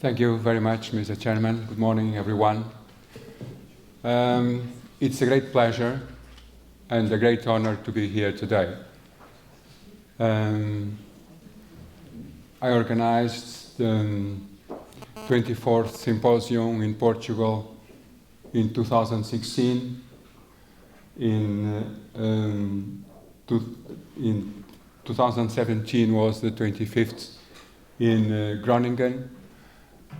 Thank you very much, Mr. Chairman. Good morning, everyone. It's a great pleasure and a great honor to be here today. I organized the 24th Symposium in Portugal in 2016. In 2017 was the 25th in Groningen.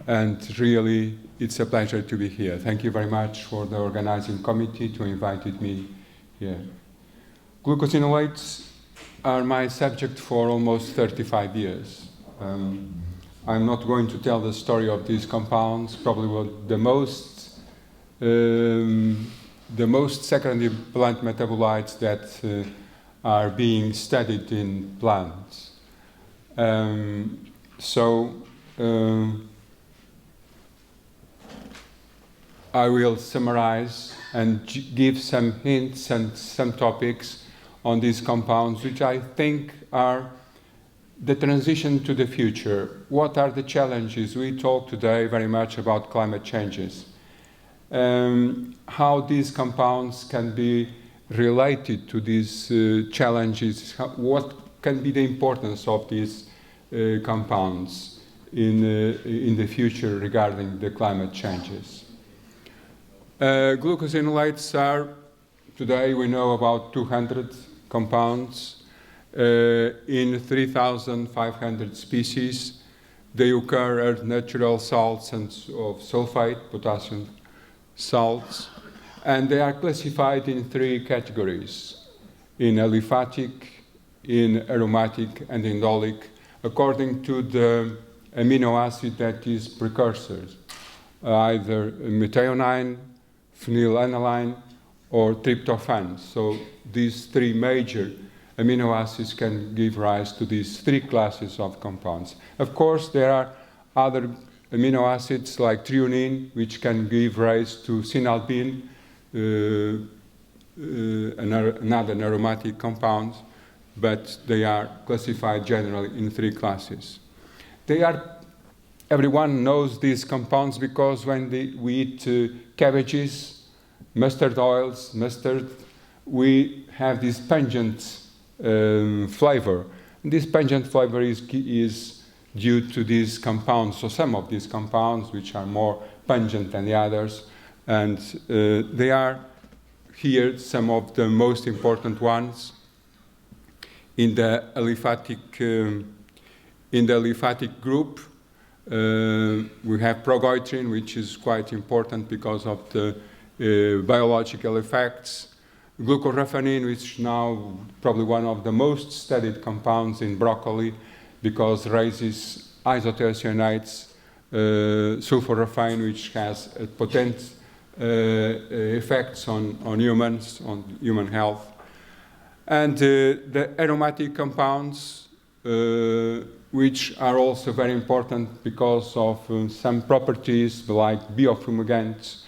And really, it's a pleasure to be here. Thank you very much for the organizing committee to invite me here. Glucosinolates are my subject for almost 35 years. I'm not going to tell the story of these compounds. Probably the most secondary plant metabolites that are being studied in plants. I will summarize and give some hints and some topics on these compounds, which I think are the transition to the future. What are the challenges? We talk today very much about climate changes. How these compounds can be related to these challenges. What can be the importance of these compounds in the future regarding the climate changes. Glucosinolates are, today we know about 200 compounds in 3,500 species. They occur as natural salts and of sulfate, potassium salts, and they are classified in three categories: in aliphatic, in aromatic, and indolic, according to the amino acid that is precursors, either methionine, phenylalanine, or tryptophan. So these three major amino acids can give rise to these three classes of compounds. Of course, there are other amino acids like threonine, which can give rise to synalpine, another aromatic compound, but they are classified generally in three classes. Everyone knows these compounds because when we eat cabbages, mustard oils, we have this pungent flavor. And this pungent flavor is due to these compounds. So some of these compounds, which are more pungent than the others, and they are here some of the most important ones. In the aliphatic group, we have progoitrin, which is quite important because of the biological effects. Glucoraphanin, which is now probably one of the most studied compounds in broccoli because raises isothiocyanates, sulforaphane, which has potent effects on humans, on human health. And the aromatic compounds, which are also very important because of some properties like biofumigants,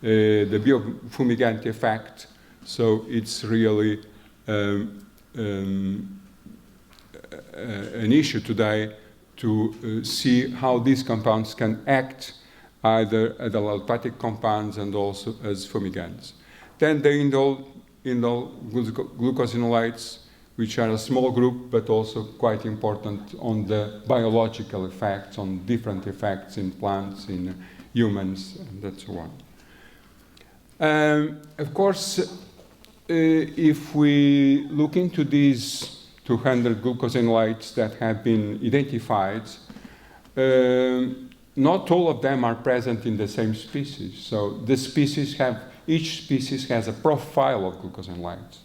the biofumigant effect. So it's really an issue today to see how these compounds can act either as aliphatic compounds and also as fumigants. Then the indole glucosinolates, which are a small group but also quite important on the biological effects, on different effects in plants, in humans, and so on. Of course, if we look into these 200 glucosinolates that have been identified, not all of them are present in the same species. So each species has a profile of glucosinolates.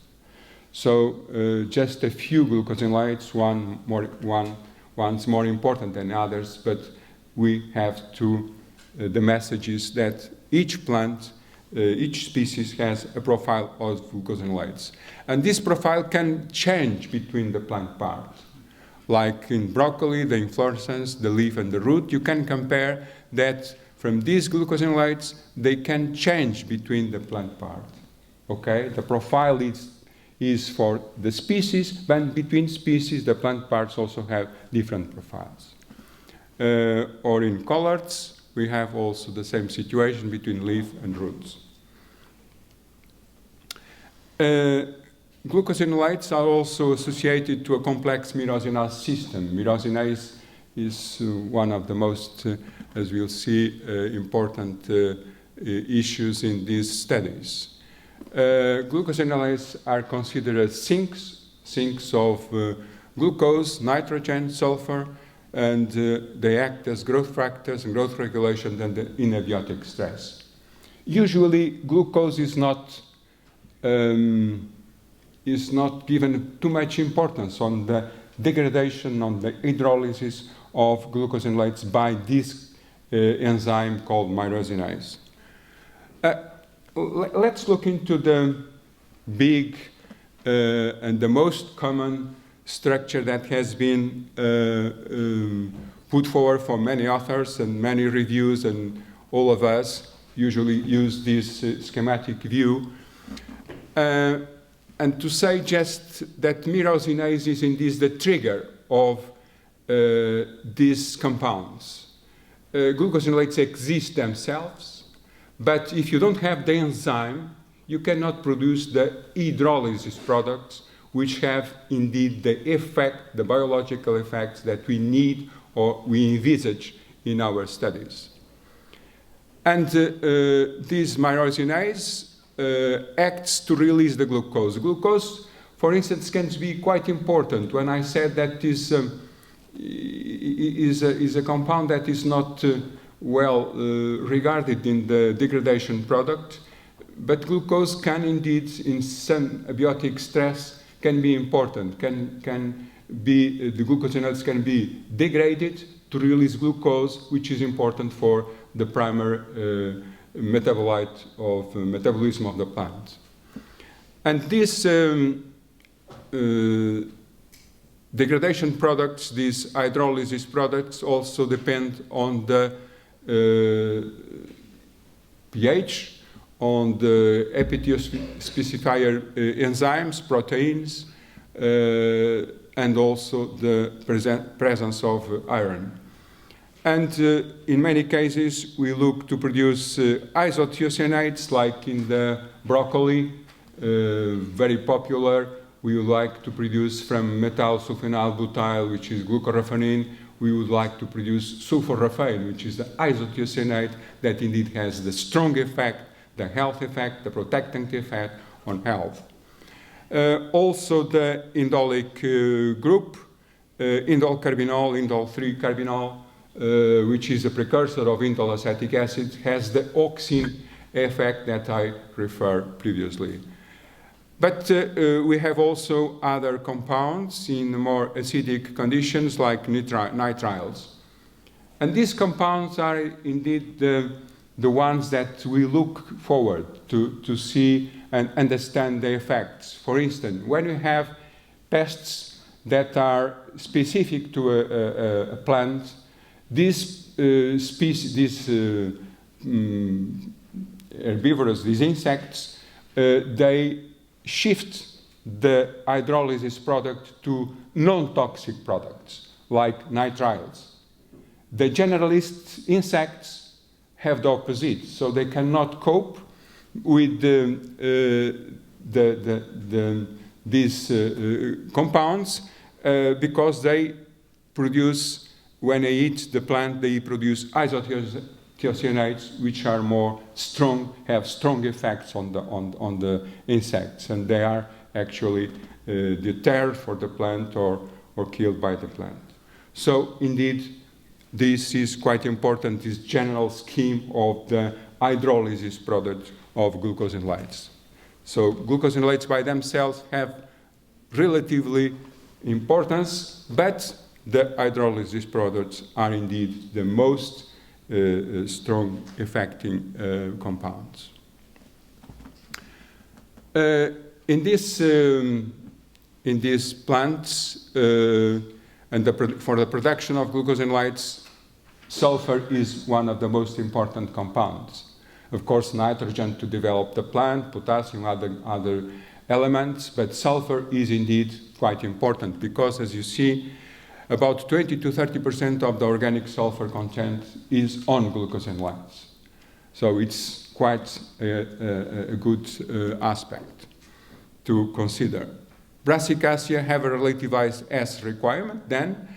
So just a few glucosinolates, one's more important than others, but we have the message is that each plant, each species has a profile of glucosinolates. And this profile can change between the plant parts. Like in broccoli, the inflorescence, the leaf, and the root, you can compare that from these glucosinolates, they can change between the plant parts. Okay? The profile is for the species, but between species, the plant parts also have different profiles. or in collards, we have also the same situation between leaf and roots. Glucosinolates are also associated to a complex myrosinase system. Myrosinase is one of the most, as we'll see, important issues in these studies. Glucosinolates are considered as sinks of glucose, nitrogen, sulfur, and they act as growth factors and growth regulation and in abiotic stress. Usually, glucose is not given too much importance on the degradation, on the hydrolysis of glucosinolates by this enzyme called myrosinase. Let's look into the big and the most common structure that has been put forward for many authors and many reviews, and all of us usually use this schematic view. And to say just that myrosinase is indeed the trigger of these compounds. Glucosinolates exist themselves, but if you don't have the enzyme, you cannot produce the hydrolysis products, which have indeed the effect, the biological effects that we need or we envisage in our studies. And this myrosinase acts to release the glucose. Glucose, for instance, can be quite important. When I said that this is a compound that is not well regarded in the degradation product, but glucose can indeed, in some abiotic stress, can be important. The glucosinolates can be degraded to release glucose, which is important for the primary metabolite of metabolism of the plant. And these degradation products, these hydrolysis products, also depend on the pH, on the epithelial-specifier enzymes, proteins, and also the presence of iron. And in many cases, we look to produce isothiocyanates, like in the broccoli, very popular. We would like to produce from methyl sulfonyl butyl, which is glucoraphanin. We would like to produce sulforaphane, which is the isothiocyanate that indeed has the strong effect, the health effect, the protectant effect on health. Also the indolic group, indol carbinol, indol 3-carbinol, which is a precursor of indol acetic acid, has the auxin effect that I referred previously. But we have also other compounds in more acidic conditions like nitriles. And these compounds are indeed the ones that we look forward to see and understand the effects. For instance, when you have pests that are specific to a plant, these species, these herbivores, these insects, they shift the hydrolysis product to non-toxic products, like nitriles. The generalist insects have the opposite, so they cannot cope with these compounds because they produce, when they eat the plant, they produce isothiocyanates, which are more strong, have strong effects on the insects, and they are actually deterred for the plant or killed by the plant. So indeed, this is quite important, this general scheme of the hydrolysis product of glucosinolates. So glucosinolates by themselves have relatively importance, but the hydrolysis products are indeed the most strong affecting compounds. In these plants, and for the production of glucosinolates, sulfur is one of the most important compounds. Of course, nitrogen to develop the plant, potassium, other elements, but sulfur is indeed quite important because, as you see, about 20 to 30% of the organic sulfur content is on glucosinolates. So it's quite a good aspect to consider. Brassicacea have a relativized S requirement then,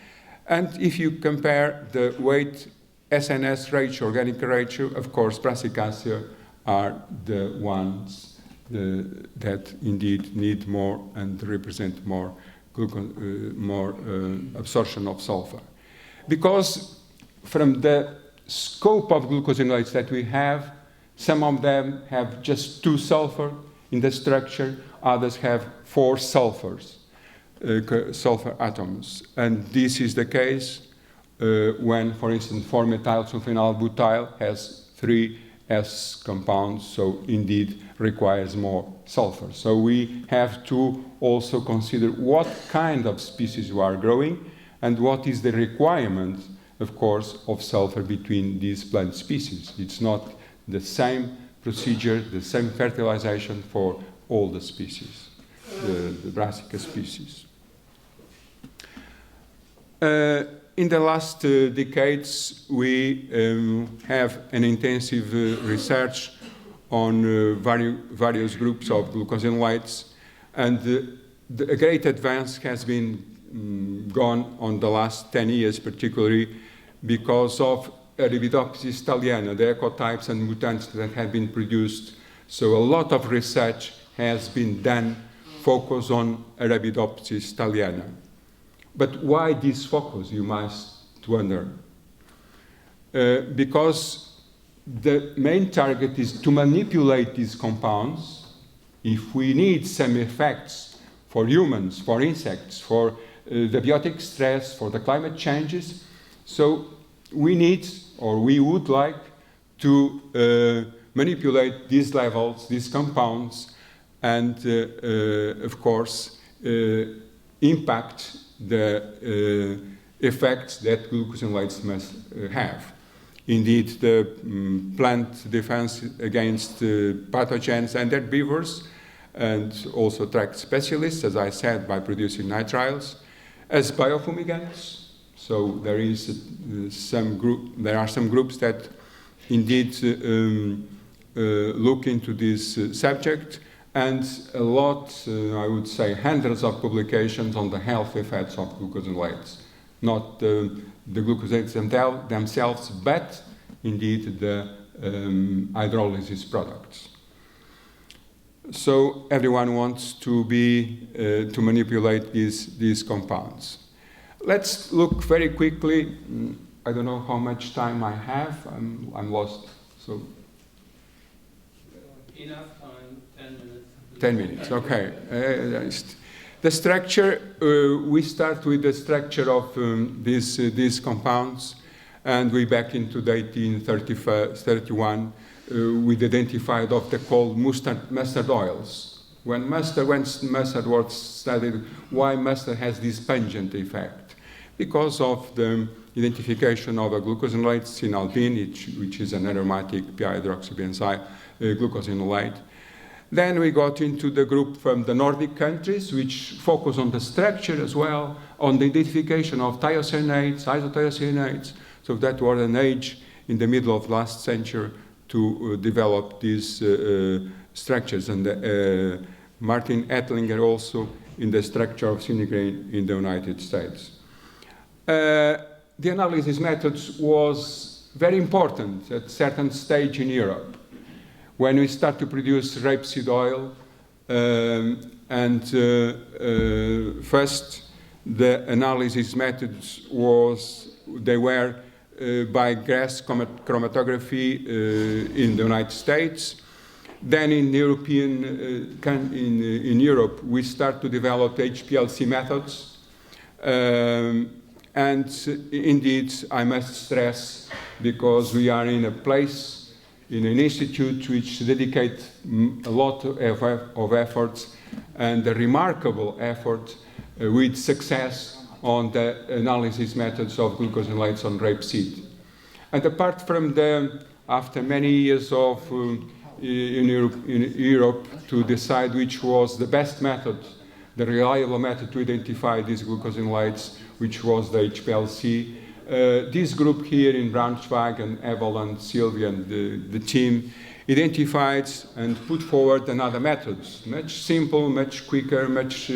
and if you compare the weight SNS ratio, organic ratio, of course, Brassicacea are the ones that indeed need more and represent more absorption of sulfur. Because from the scope of glucosinolates that we have, some of them have just 2 sulfur in the structure, others have 4 sulfur atoms. And this is the case when, for instance, 4-methylsulfonyl-butyl has 3 S compounds, so indeed requires more sulfur. So we have to also consider what kind of species we are growing and what is the requirement, of course, of sulfur between these plant species. It's not the same procedure, the same fertilization for all the species, the Brassica species. In the last decades, we have an intensive research on various groups of glucosinolates, and a great advance has been gone on the last 10 years, particularly because of Arabidopsis thaliana, the ecotypes and mutants that have been produced. So a lot of research has been done focused on Arabidopsis thaliana. But why this focus, you must wonder? Because the main target is to manipulate these compounds. If we need some effects for humans, for insects, for the biotic stress, for the climate changes, so we need, or we would like to manipulate these levels, these compounds, and of course impact the effects that glucosinolates must have. Indeed, the plant defense against pathogens and herbivores, and also track specialists, as I said, by producing nitriles, as biofumigants. So there is there are some groups that indeed look into this subject, and a lot, I would say, hundreds of publications on the health effects of glucosinolates. Not the glucosidates themselves, but indeed the hydrolysis products. So everyone wants to to manipulate these compounds. Let's look very quickly. I don't know how much time I have. I'm lost. So enough time. 10 minutes. 10 minutes. Okay. The structure. We start with the structure of these compounds, and we back into the 1831. We identified what they called mustard oils. When mustard was studied, why mustard has this pungent effect? Because of the identification of a glucosinolate, cinalbin, which is an aromatic pi-hydroxybenzyl glucosinolate. Then we got into the group from the Nordic countries, which focus on the structure as well, on the identification of thiocyanates, isothiocyanates. So that was an age in the middle of last century to develop these structures. And Martin Ettlinger also in the structure of cinegrain in the United States. The analysis methods was very important at a certain stage in Europe. When we start to produce rapeseed oil, first the analysis methods were by gas chromatography in the United States. Then in Europe, we start to develop HPLC methods. And indeed, I must stress, because we are in a place, in an institute which dedicates a lot of efforts and a remarkable effort with success on the analysis methods of glucosinolates on rapeseed. And apart from after many years in Europe to decide which was the best method the reliable method to identify these glucosinolates, which was the HPLC. This group here in Braunschweig, and Evel and Sylvia and the team, identified and put forward another methods, much simple, much quicker, much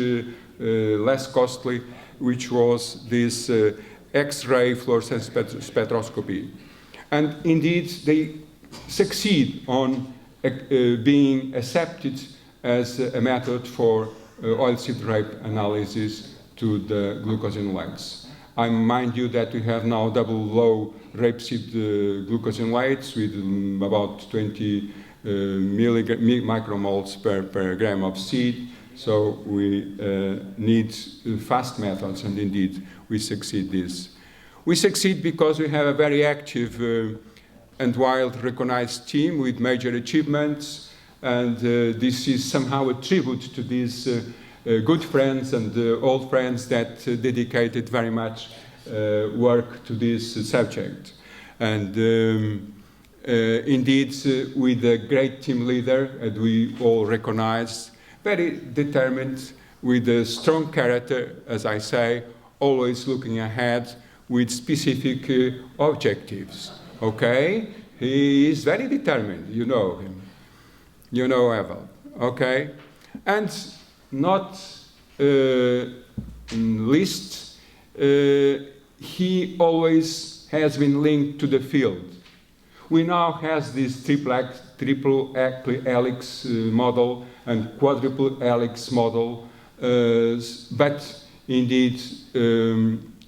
less costly, which was this X-ray fluorescence spectroscopy. And indeed, they succeed on being accepted as a method for oilseed rape analysis to the glucosinolates. I remind you that we have now double low rapeseed glucosinolates with about 20 micromoles per gram of seed. So we need fast methods, and indeed we succeed this. We succeed because we have a very active and well-recognized team with major achievements, and this is somehow a tribute to these good friends and old friends that dedicated very much work to this subject. And indeed, with a great team leader, and we all recognize, very determined, with a strong character, as I say, always looking ahead with specific objectives. Okay? He is very determined, you know him. You know Evel. Okay? And not least, he always has been linked to the field. We now have this triple helix model and quadruple helix model, but indeed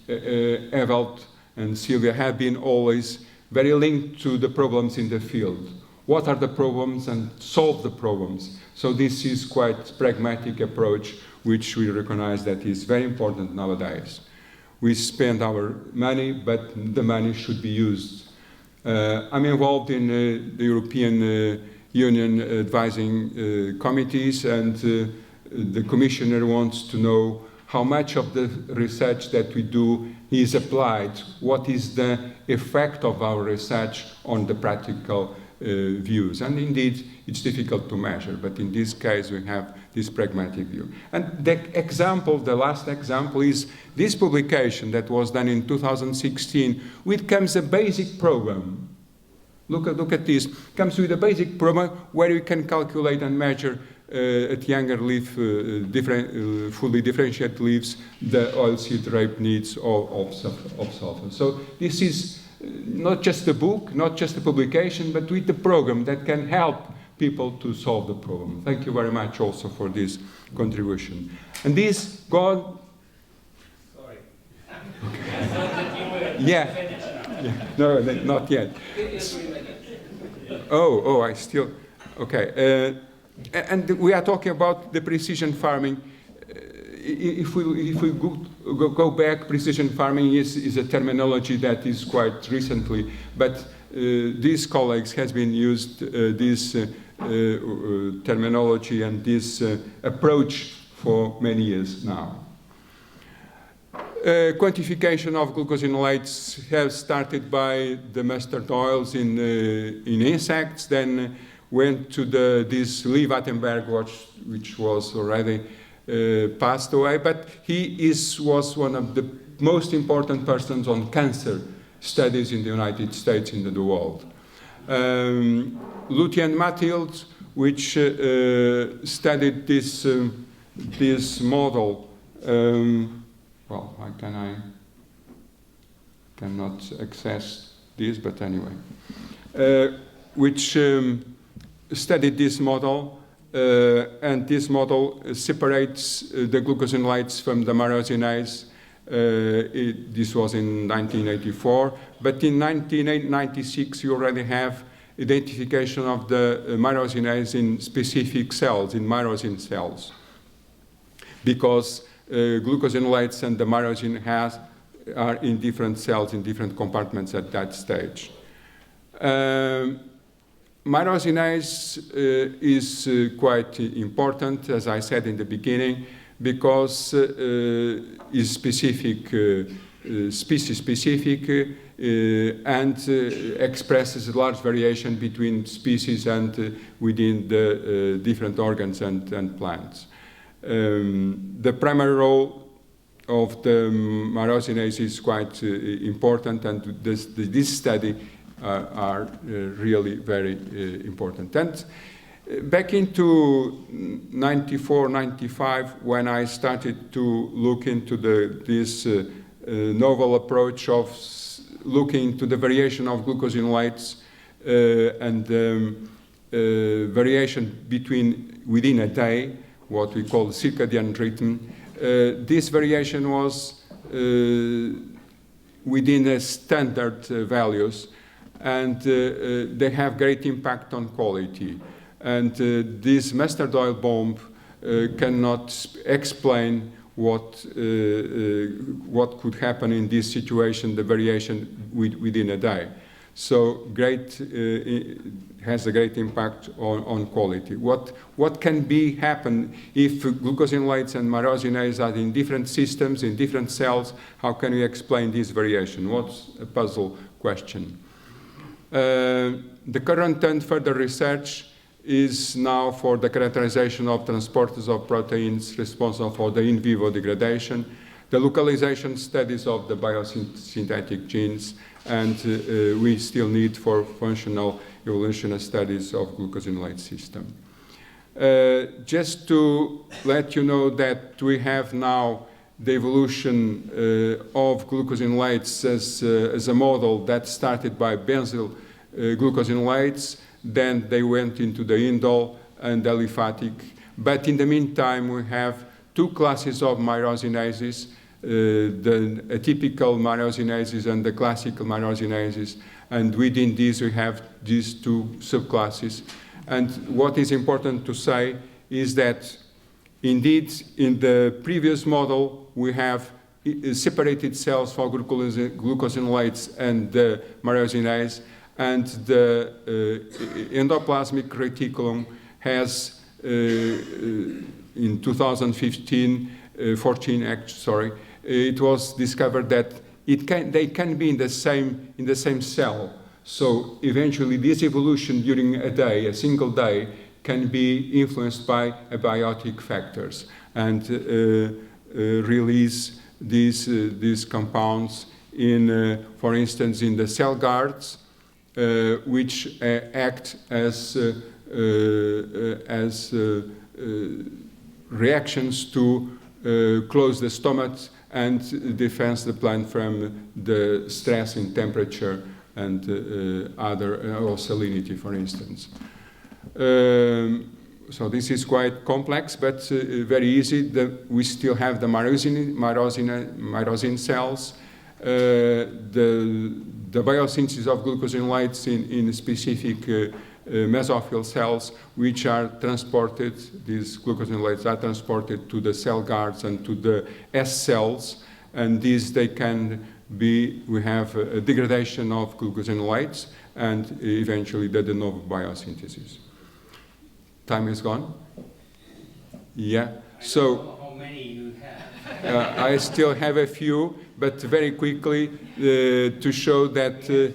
Evelt and Sylvia have been always very linked to the problems in the field. What are the problems, and solve the problems. So this is quite pragmatic approach, which we recognize that is very important nowadays. We spend our money, but the money should be used. I'm involved in the European Union advising committees, and the Commissioner wants to know how much of the research that we do is applied, what is the effect of our research on the practical views. And indeed, it's difficult to measure, but in this case, we have this pragmatic view. And the example, the last example, is this publication that was done in 2016, which comes a basic program. Look at this. Comes with a basic program where you can calculate and measure at younger leaf, fully differentiated leaves, the oilseed rape needs of sulfur. So this is not just a book, not just a publication, but with the program that can help people to solve the problem. Thank you very much also for this contribution. And this, God... Sorry. Okay. Yeah. No, not yet. Oh, I still... Okay. And we are talking about the precision farming. If we go back, precision farming is a terminology that is quite recently, but these colleagues has been used this terminology and this approach for many years now. Quantification of glucosinolates has started by the mustard oils in insects, then went to this Lee Wattenberg, which was already passed away, but he was one of the most important persons on cancer studies in the United States and in the world. Lucian Mathilde, which studied this model. Well, I cannot access this, but anyway, which studied this model, and this model separates the glucosinolates from the myrosinase. This was in 1984, but in 1996 you already have identification of the myrosinase in specific cells, in myrosin cells, because glucosinolates and the myrosin are in different cells, in different compartments at that stage. Myrosinase is quite important, as I said in the beginning, because is specific, species-specific, and expresses a large variation between species and within the different organs and plants. The primary role of the myrosinase is quite important, and this study are really very important. And back into 94, 95, when I started to look into this novel approach of looking into the variation of glucosinolates and variation within a day, what we call circadian rhythm, this variation was within a standard values, and they have great impact on quality. And this mustard oil bomb cannot explain what could happen in this situation, the variation within a day. So has a great impact on quality. What can happen if glucosinolates and myrosinase are in different systems, in different cells? How can we explain this variation? What's a puzzle question? The current and further research is now for the characterization of transporters of proteins responsible for the in vivo degradation, the localization studies of the biosynthetic genes, and we still need for functional evolutionary studies of glucosinolate system. Just to let you know that we have now the evolution of glucosinolates as a model that started by benzyl glucosinolates, then they went into the indole and aliphatic. But in the meantime, we have two classes of myrosinases, the atypical myrosinases and the classical myrosinases. And within these, we have these two subclasses. And what is important to say is that, indeed, in the previous model, we have separated cells for glucosinolates and the myrosinase, and the endoplasmic reticulum has, in 2014, it was discovered that they can be in the same cell. So eventually, this evolution during a single day, can be influenced by abiotic factors and release these compounds in, for instance, in the cell guards, which act as reactions to close the stomach and defense the plant from the stress in temperature and or salinity, for instance. So this is quite complex, but very easy. We still have the myrosin cells, the biosynthesis of glucosinolates in specific mesophyll cells, which are transported, these glucosinolates are transported to the cell guards and to the S cells, and these they can be, we have a degradation of glucosinolates and eventually the de novo biosynthesis. Time is gone? Yeah. So, I don't know how many you have. I still have a few, but very quickly to show that. Save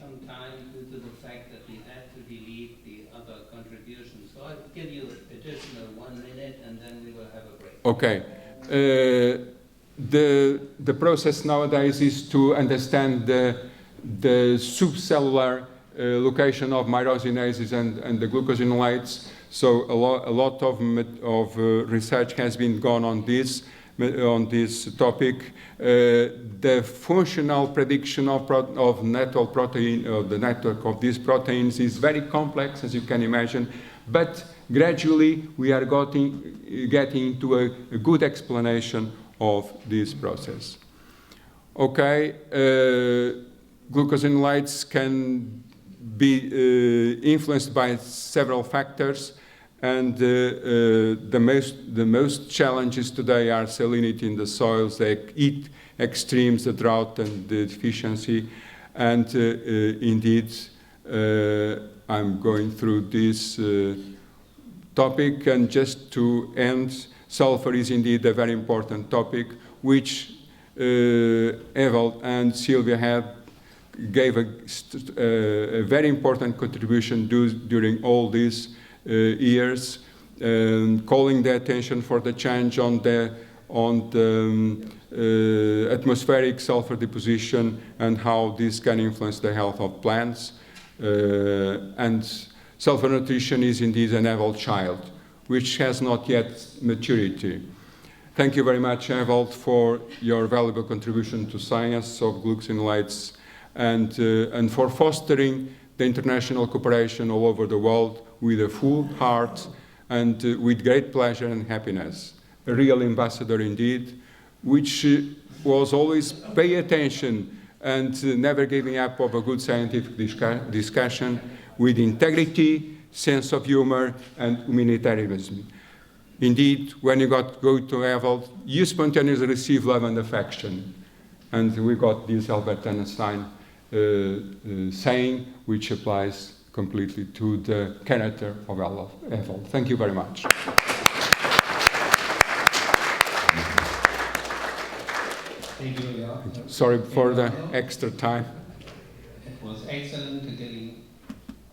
some time due to the fact that we had to delete the other contributions. So I'll give you additional 1 minute, and then we will have a break. Okay. The process nowadays is to understand the subcellular location of myrosinases and the glucosinolates. So a lot of research has been gone on this topic. The functional prediction of network protein, the network of these proteins is very complex, as you can imagine, but gradually we are getting to a good explanation of this process. Okay, glucosinolates can be influenced by several factors, and the most challenges today are salinity in the soils, the heat extremes, the drought and the deficiency, and indeed I'm going through this topic, and just to end, sulfur is indeed a very important topic, which Ewald and Sylvia gave a very important contribution during all these years. calling the attention for the change on the atmospheric sulfur deposition and how this can influence the health of plants. And sulfur nutrition is indeed an adult child, which has not yet maturity. Thank you very much, Evald, for your valuable contribution to science of glucosinolates and for fostering the international cooperation all over the world with a full heart and with great pleasure and happiness. A real ambassador indeed, which was always pay attention and never giving up of a good scientific discussion with integrity, sense of humor, and humanitarianism. Indeed, when you go to Evald, you spontaneously receive love and affection. And we got this Albert Einstein saying, which applies completely to the character of Evald. Thank you very much. Thank you, Jan. Sorry for the extra time. It was excellent giving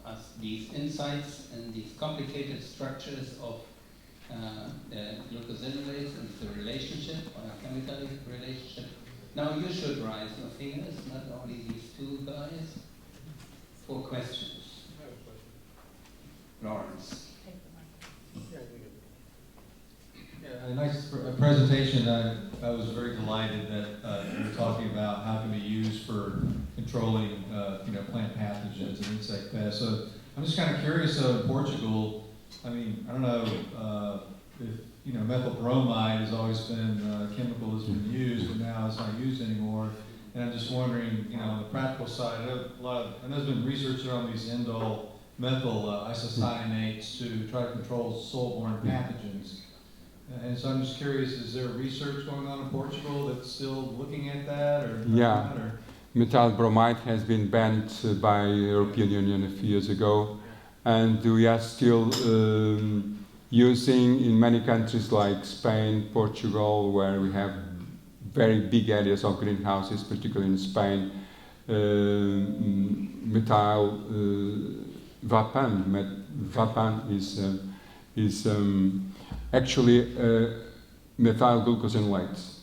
us these insights and these complicated structures of the glucosinolates and the relationship, biochemical relationship. Now you should raise your fingers, not only these two guys, for questions. Lawrence. Yeah, a nice presentation. I was very delighted that you were talking about how it can be used for controlling plant pathogens and insect pests. So I'm just kind of curious, in Portugal, I mean, I don't know if methyl bromide has always been a chemical that's been used, but now it's not used anymore. And I'm just wondering, on the practical side, I know there's been research on these indole methyl isocyanates to try to control soil-borne pathogens. And so I'm just curious, is there research going on in Portugal that's still looking at that? Yeah, methyl bromide has been banned by the European Union a few years ago, and we are still using in many countries like Spain, Portugal, where we have very big areas of greenhouses, particularly in Spain, methyl vapan. Vapan is actually methyl glucosinolates.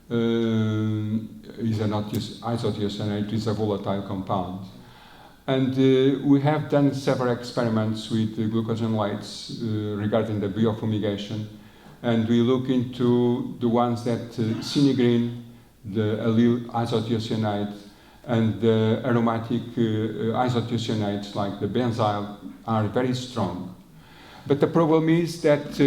Is an isothiocyanate, is a volatile compound. And we have done several experiments with glucosinolates regarding the biofumigation, and we look into the ones that Cinegreen, the allyl isothiocyanate, and the aromatic isothiocyanates like the benzyl are very strong. But the problem is that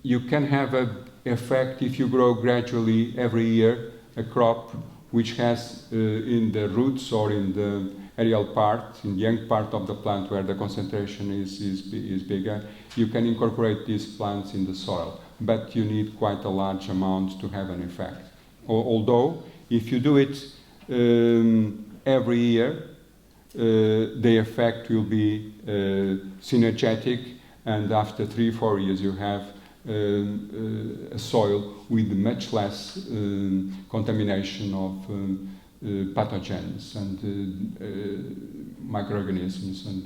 you can have an effect if you grow gradually every year a crop which has in the roots or in the aerial part, in the young part of the plant where the concentration is bigger, you can incorporate these plants in the soil, but you need quite a large amount to have an effect. Although, if you do it every year, the effect will be synergetic, and after 3-4 years you have a soil with much less contamination of pathogens and microorganisms and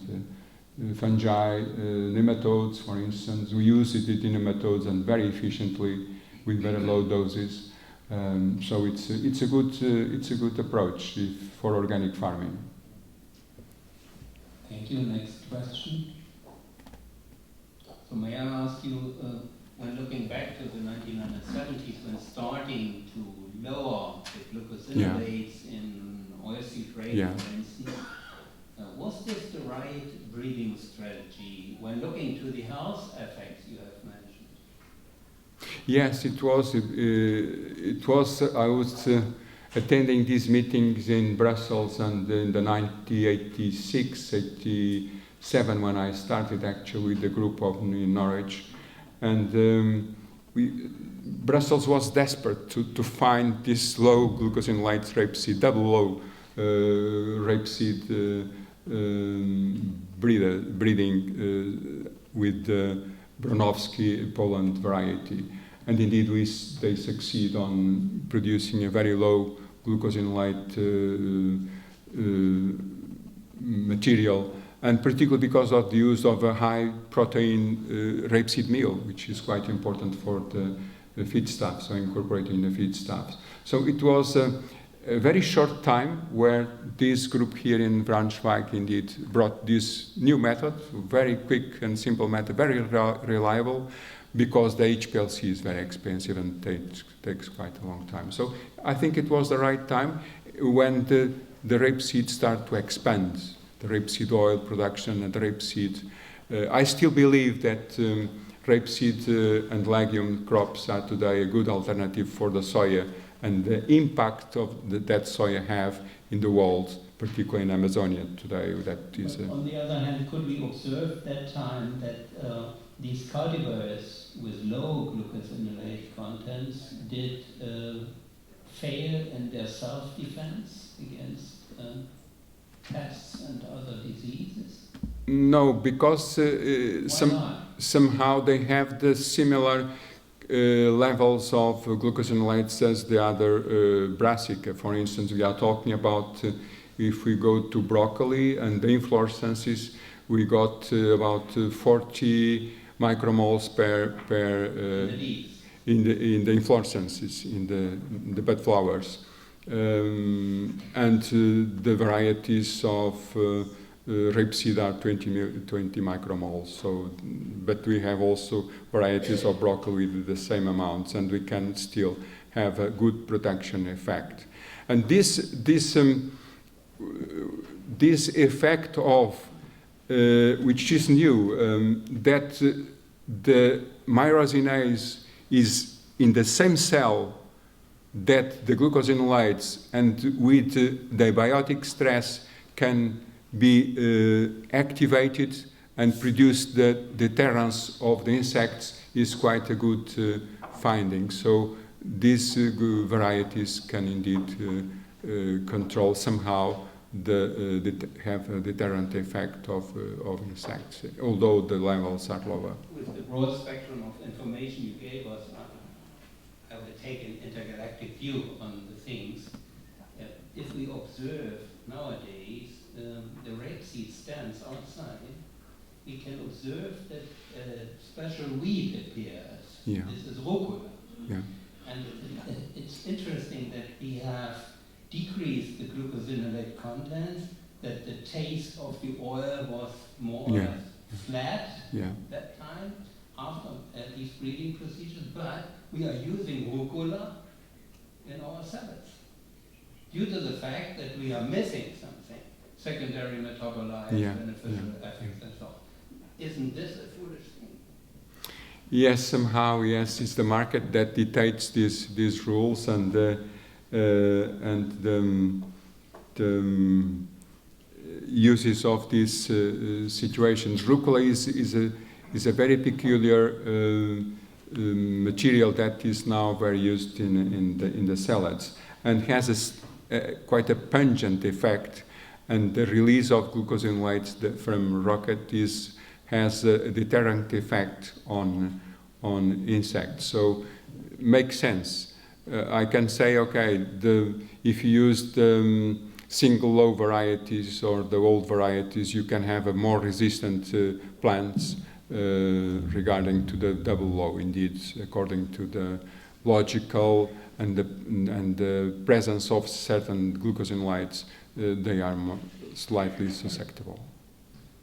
fungi, nematodes, for instance. We use it in nematodes and very efficiently with very low doses. So it's a good approach for organic farming. Thank you. Next question. So may I ask you, when looking back to the 1970s, when starting to lower the glucosinolates in oilseed rape, for instance, was this the right breeding strategy when looking to the health effects you have mentioned? Yes, it was. It was. I was attending these meetings in Brussels, and in the 1986, 87, when I started actually with the group in Norwich, and Brussels was desperate to find this low glucosinolates rapeseed, double low rapeseed breeding with the Braunschweig Poland variety. And indeed, they succeed on producing a very low glucosinolate material. and particularly because of the use of a high protein rapeseed meal, which is quite important for the feedstuff, so incorporating the feedstuffs. So it was a very short time where this group here in Braunschweig indeed brought this new method, very quick and simple method, very reliable, because the HPLC is very expensive and takes quite a long time. So I think it was the right time when the rapeseed started to expand, the rapeseed oil production and the rapeseed. I still believe that rapeseed and legume crops are today a good alternative for the soya, and the impact of that soya have in the world, particularly in Amazonia today. That is. On the other hand, could we observe that time that these cultivars with low glucosinolate contents did fail in their self-defense against pests and other diseases? No, because somehow they have the similar levels of glucosinolates as the other brassica. For instance, we are talking about if we go to broccoli and the inflorescences, we got about 40 micromoles per in the inflorescences, in the bud flowers, and the varieties of rapeseed are 20 micromoles. So, but we have also varieties of broccoli with the same amounts, and we can still have a good protection effect. And this effect of which is new, that the myrosinase is in the same cell that the glucosinolates, and with the biotic stress can be activated and produce the deterrence of the insects, is quite a good finding. So these varieties can indeed control somehow have a deterrent effect of insects, although the levels are lower. With the broad spectrum of information you gave us, I would take an intergalactic view on the things. If we observe nowadays the rapeseed stands outside, we can observe that a special weed appears. Yeah. This is rucola. Yeah. And it's interesting that we have decreased the glucosinolate content, that the taste of the oil was more or less flat that time after these breeding procedures, but we are using rucola in our salads due to the fact that we are missing something, secondary metabolites, beneficial effects and so on. Isn't this a foolish thing? Yes, somehow, yes, it's the market that dictates these rules, and the uses of these situations. Rucola is a very peculiar material that is now very used in the salads, and has quite a pungent effect. And the release of glucosinolates from rocket has a deterrent effect on insects. So makes sense. I can say, okay, if you use the single low varieties or the old varieties, you can have a more resistant plants regarding to the double low. Indeed, according to the logical and the presence of certain glucosinolates, they are slightly susceptible.